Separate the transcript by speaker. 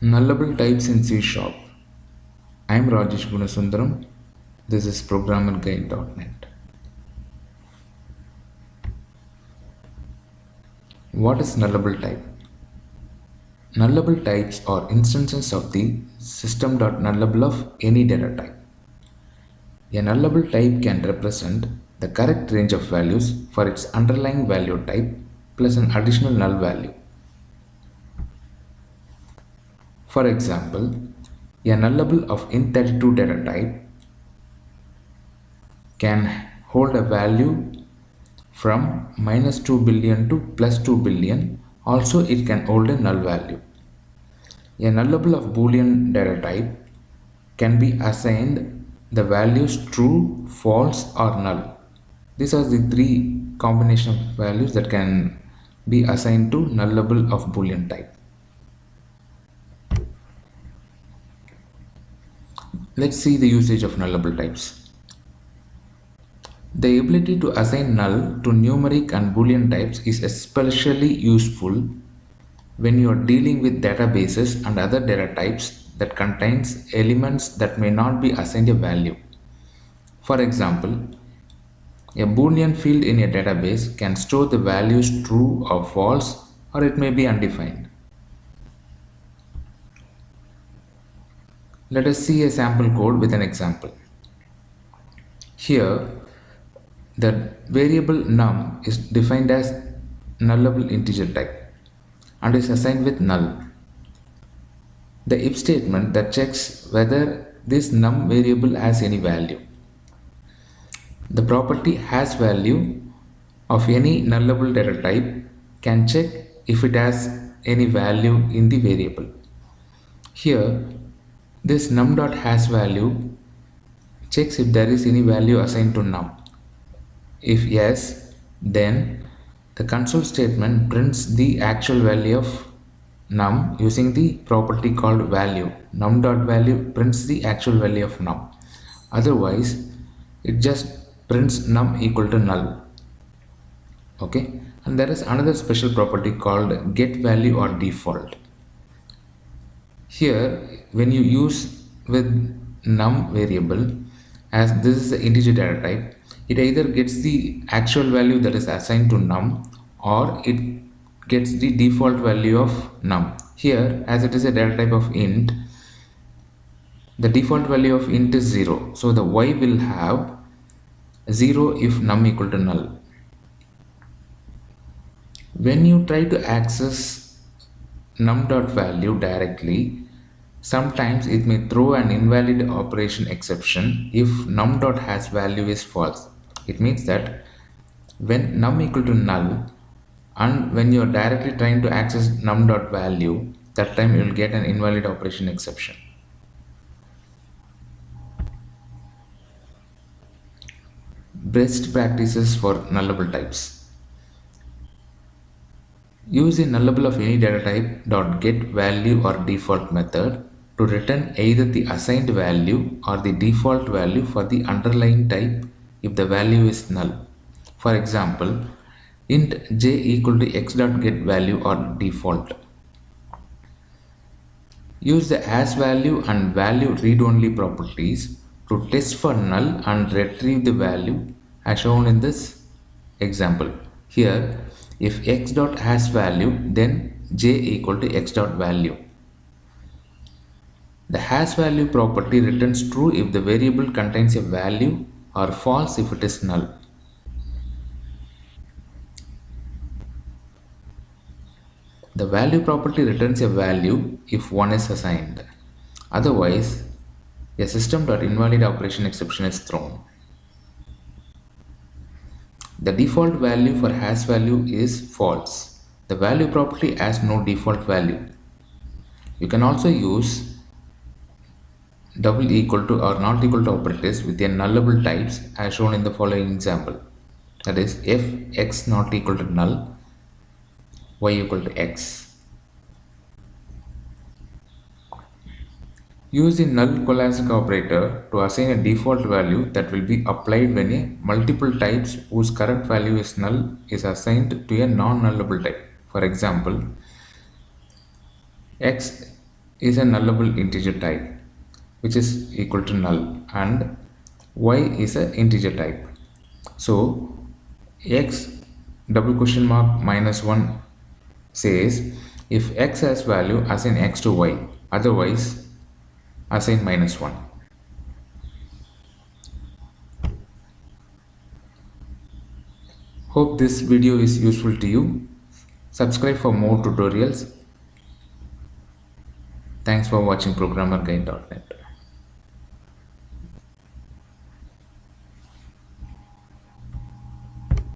Speaker 1: Nullable types in C Sharp. I am Rajesh Gunasundaram. This is programmerguide.net. What is nullable type? Nullable types are instances of the system.nullable of any data type. A nullable type can represent the correct range of values for its underlying value type plus an additional null value. For example, a nullable of int32 data type can hold a value from -2 billion to +2 billion. Also, it can hold a null value. A nullable of Boolean data type can be assigned the values true, false, or null. These are the three combination of values that can be assigned to nullable of Boolean type. Let's see the usage of nullable types. The ability to assign null to numeric and Boolean types is especially useful when you are dealing with databases and other data types that contains elements that may not be assigned a value. For example, a Boolean field in a database can store the values true or false, or it may be undefined. Let us see a sample code with an example. Here, the variable num is defined as nullable integer type and is assigned with null. The if statement that checks whether this num variable has any value. The property has value of any nullable data type can check if it has any value in the variable. Here, this num.hasValue checks if there is any value assigned to num. If yes, then the console statement prints the actual value of num using the property called value. Num.value prints the actual value of num. Otherwise, it just prints num equal to null. Okay, and there is another special property called getValue or default. Here, when you use with num variable, as this is the integer data type, it either gets the actual value that is assigned to num or it gets the default value of num. Here, as it is a data type of int, the default value of int is 0. So the y will have 0 if num equal to null. When you try to access num.value directly, sometimes it may throw an invalid operation exception if num.hasValue is false. It means that when num equal to null and when you are directly trying to access num.value, that time you will get an invalid operation exception. Best practices for nullable types. Use a nullable of any data type .getValue or default method to return either the assigned value or the default value for the underlying type if the value is null. For example, int j equal to x.getValue or default. Use the asValue and value read-only properties to test for null and retrieve the value as shown in this example. Here, if x.hasValue, then j equal to x.value. The hasValue property returns true if the variable contains a value or false if it is null. The value property returns a value if 1 is assigned. Otherwise, a system.invalid operation exception is thrown. The default value for hasValue is false. The value property has no default value. You can also use double equal to or not equal to operators with their nullable types as shown in the following example. That is, if x not equal to null, y equal to x. Use the null classic operator to assign a default value that will be applied when a multiple types whose current value is null is assigned to a non-nullable type. For example, x is a nullable integer type which is equal to null, and y is a integer type. So x double question mark minus 1 says if x has value assign x to y, otherwise assign minus 1. Hope this video is useful to you. Subscribe for more tutorials. Thanks for watching programmerguide.net.